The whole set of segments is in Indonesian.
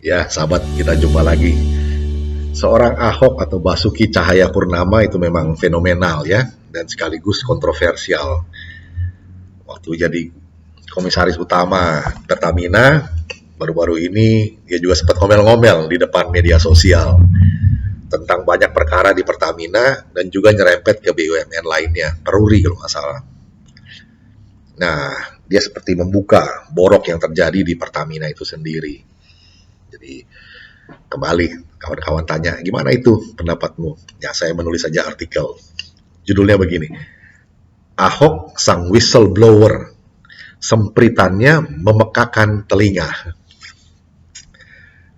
Ya, sahabat, kita jumpa lagi. Seorang Ahok atau Basuki Cahayapurnama itu memang fenomenal ya, dan sekaligus kontroversial. Waktu jadi komisaris utama Pertamina, baru-baru ini dia juga sempat ngomel-ngomel di depan media sosial tentang banyak perkara di Pertamina dan juga nyerempet ke BUMN lainnya, Peruri kalau nggak salah. Nah, dia seperti membuka borok yang terjadi di Pertamina itu sendiri. Jadi kembali kawan-kawan tanya, gimana itu pendapatmu? Ya, saya menulis saja artikel. Judulnya begini, Ahok sang whistleblower, sempritannya memekakan telinga.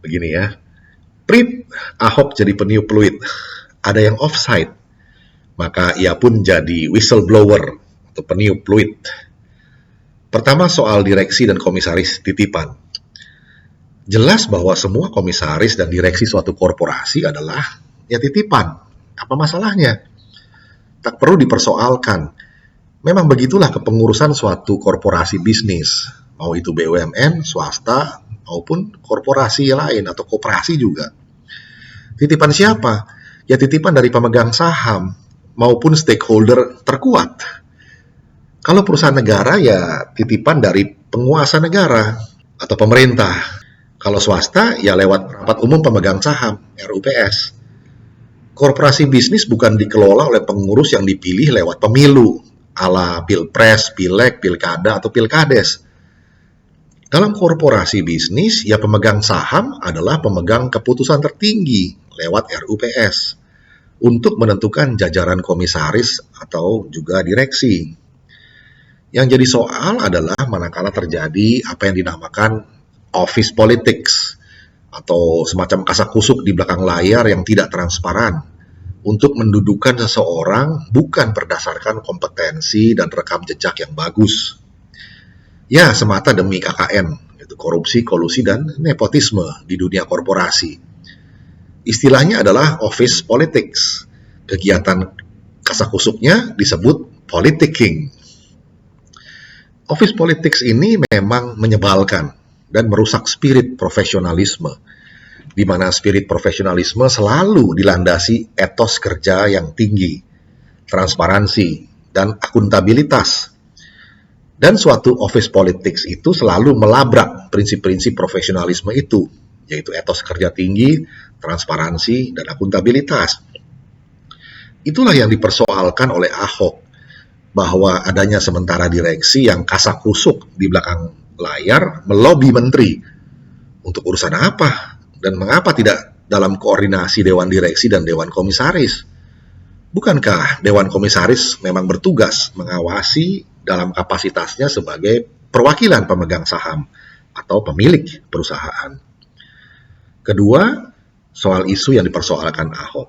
Begini ya, Prit, Ahok jadi peniup fluid. Ada yang offside, maka ia pun jadi whistleblower atau peniup fluid. Pertama soal direksi dan komisaris titipan. Jelas bahwa semua komisaris dan direksi suatu korporasi adalah ya titipan. Apa masalahnya? Tak perlu dipersoalkan. Memang begitulah kepengurusan suatu korporasi bisnis. Mau itu BUMN, swasta, maupun korporasi lain atau koperasi juga. Titipan siapa? Ya titipan dari pemegang saham maupun stakeholder terkuat. Kalau perusahaan negara ya titipan dari penguasa negara atau pemerintah. Kalau swasta, ya lewat rapat umum pemegang saham, RUPS. Korporasi bisnis bukan dikelola oleh pengurus yang dipilih lewat pemilu, ala pilpres, pileg, pilkada, atau pilkades. Dalam korporasi bisnis, ya pemegang saham adalah pemegang keputusan tertinggi lewat RUPS untuk menentukan jajaran komisaris atau juga direksi. Yang jadi soal adalah manakala terjadi apa yang dinamakan office politics atau semacam kasak-kusuk di belakang layar yang tidak transparan untuk mendudukan seseorang bukan berdasarkan kompetensi dan rekam jejak yang bagus. Ya, semata demi KKN, yaitu korupsi, kolusi, dan nepotisme di dunia korporasi. Istilahnya adalah office politics. Kegiatan kasak-kusuknya disebut politicking. Office politics ini memang menyebalkan dan merusak spirit profesionalisme, di mana spirit profesionalisme selalu dilandasi etos kerja yang tinggi, transparansi, dan akuntabilitas. Dan suatu office politics itu selalu melabrak prinsip-prinsip profesionalisme itu, yaitu etos kerja tinggi, transparansi, dan akuntabilitas. Itulah yang dipersoalkan oleh Ahok, bahwa adanya sementara direksi yang kasak-kusuk di belakang layar melobi menteri. Untuk urusan apa? Dan mengapa tidak dalam koordinasi Dewan Direksi dan Dewan Komisaris? Bukankah Dewan Komisaris memang bertugas mengawasi dalam kapasitasnya sebagai perwakilan pemegang saham atau pemilik perusahaan? Kedua, soal isu yang dipersoalkan Ahok.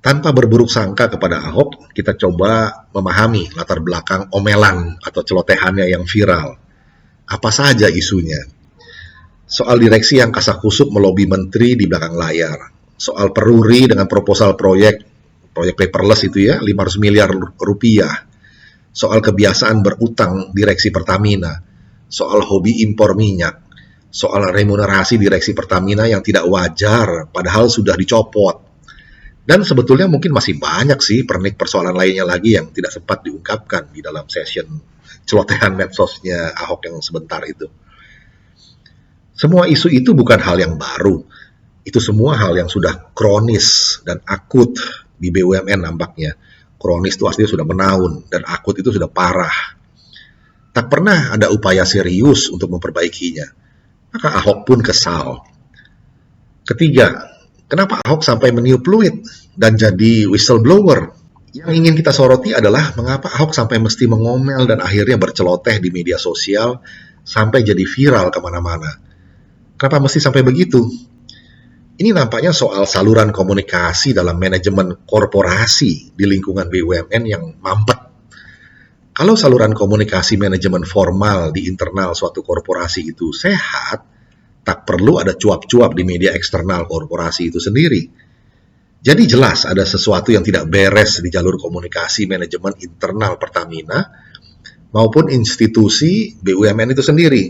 Tanpa berburuk sangka kepada Ahok, kita coba memahami latar belakang omelan atau celotehannya yang viral. Apa saja isunya? Soal direksi yang kasak-kusuk melobi menteri di belakang layar. Soal Peruri dengan proposal proyek paperless itu ya, 500 miliar rupiah. Soal kebiasaan berutang direksi Pertamina. Soal hobi impor minyak. Soal remunerasi direksi Pertamina yang tidak wajar, padahal sudah dicopot. Dan sebetulnya mungkin masih banyak sih persoalan lainnya lagi yang tidak sempat diungkapkan di dalam session celotehan medsosnya Ahok yang sebentar itu. Semua isu itu bukan hal yang baru. Itu semua hal yang sudah kronis dan akut di BUMN nampaknya. Kronis itu aslinya sudah menaun dan akut itu sudah parah. Tak pernah ada upaya serius untuk memperbaikinya. Maka Ahok pun kesal. Ketiga, kenapa Ahok sampai meniup fluid dan jadi whistleblower? Yang ingin kita soroti adalah mengapa Ahok sampai mesti mengomel dan akhirnya berceloteh di media sosial sampai jadi viral kemana-mana. Kenapa mesti sampai begitu? Ini nampaknya soal saluran komunikasi dalam manajemen korporasi di lingkungan BUMN yang mampet. Kalau saluran komunikasi manajemen formal di internal suatu korporasi itu sehat, tak perlu ada cuap-cuap di media eksternal korporasi itu sendiri. Jadi jelas ada sesuatu yang tidak beres di jalur komunikasi manajemen internal Pertamina maupun institusi BUMN itu sendiri.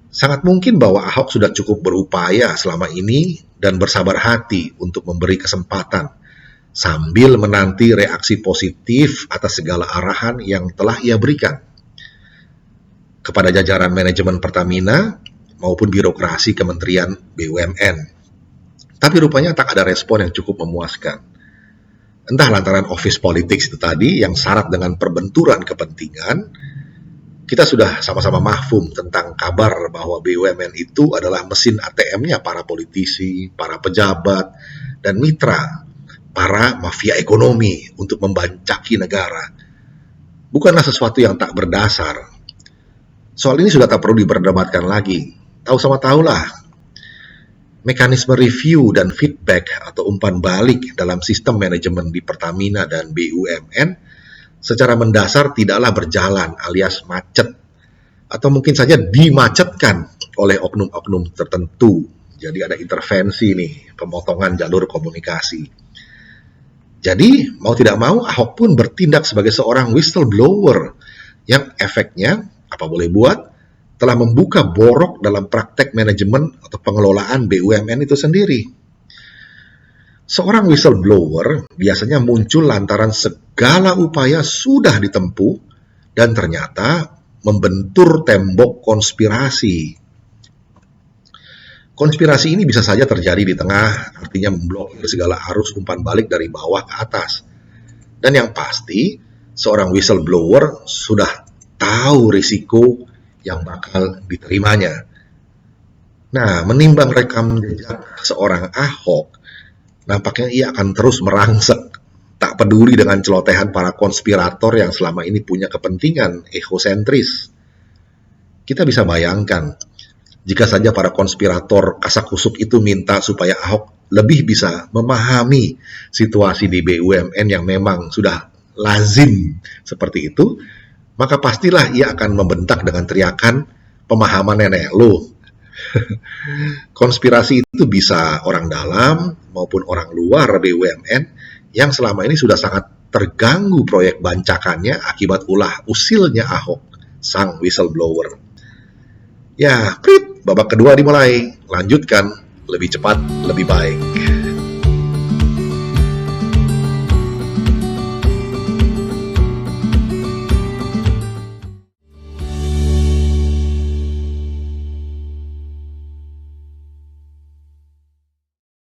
Sangat mungkin bahwa Ahok sudah cukup berupaya selama ini dan bersabar hati untuk memberi kesempatan sambil menanti reaksi positif atas segala arahan yang telah ia berikan kepada jajaran manajemen Pertamina maupun birokrasi Kementerian BUMN. Tapi rupanya tak ada respon yang cukup memuaskan. Entah lantaran office politics itu tadi yang syarat dengan perbenturan kepentingan, kita sudah sama-sama mahfum tentang kabar bahwa BUMN itu adalah mesin ATM-nya para politisi, para pejabat, dan mitra, para mafia ekonomi untuk membancaki negara. Bukanlah sesuatu yang tak berdasar. Soal ini sudah tak perlu diperdebatkan lagi. Tahu sama tahulah, mekanisme review dan feedback atau umpan balik dalam sistem manajemen di Pertamina dan BUMN secara mendasar tidaklah berjalan alias macet atau mungkin saja dimacetkan oleh oknum-oknum tertentu. Jadi ada intervensi nih, pemotongan jalur komunikasi. Jadi mau tidak mau Ahok pun bertindak sebagai seorang whistleblower yang efeknya, apa boleh buat, telah membuka borok dalam praktek manajemen atau pengelolaan BUMN itu sendiri. Seorang whistleblower biasanya muncul lantaran segala upaya sudah ditempuh dan ternyata membentur tembok konspirasi. Konspirasi ini bisa saja terjadi di tengah, artinya memblokir segala arus umpan balik dari bawah ke atas. Dan yang pasti, seorang whistleblower sudah tahu risiko yang bakal diterimanya. Nah, menimbang rekam jejak seorang Ahok, nampaknya ia akan terus merangsek, tak peduli dengan celotehan para konspirator yang selama ini punya kepentingan egosentris. Kita bisa bayangkan, jika saja para konspirator kasak-kusuk itu minta supaya Ahok lebih bisa memahami situasi di BUMN yang memang sudah lazim seperti itu, maka pastilah ia akan membentak dengan teriakan, pemahaman nenek lo. Konspirasi itu bisa orang dalam maupun orang luar BUMN yang selama ini sudah sangat terganggu proyek bancakannya akibat ulah usilnya Ahok, sang whistleblower. Ya, babak kedua dimulai. Lanjutkan, lebih cepat, lebih baik.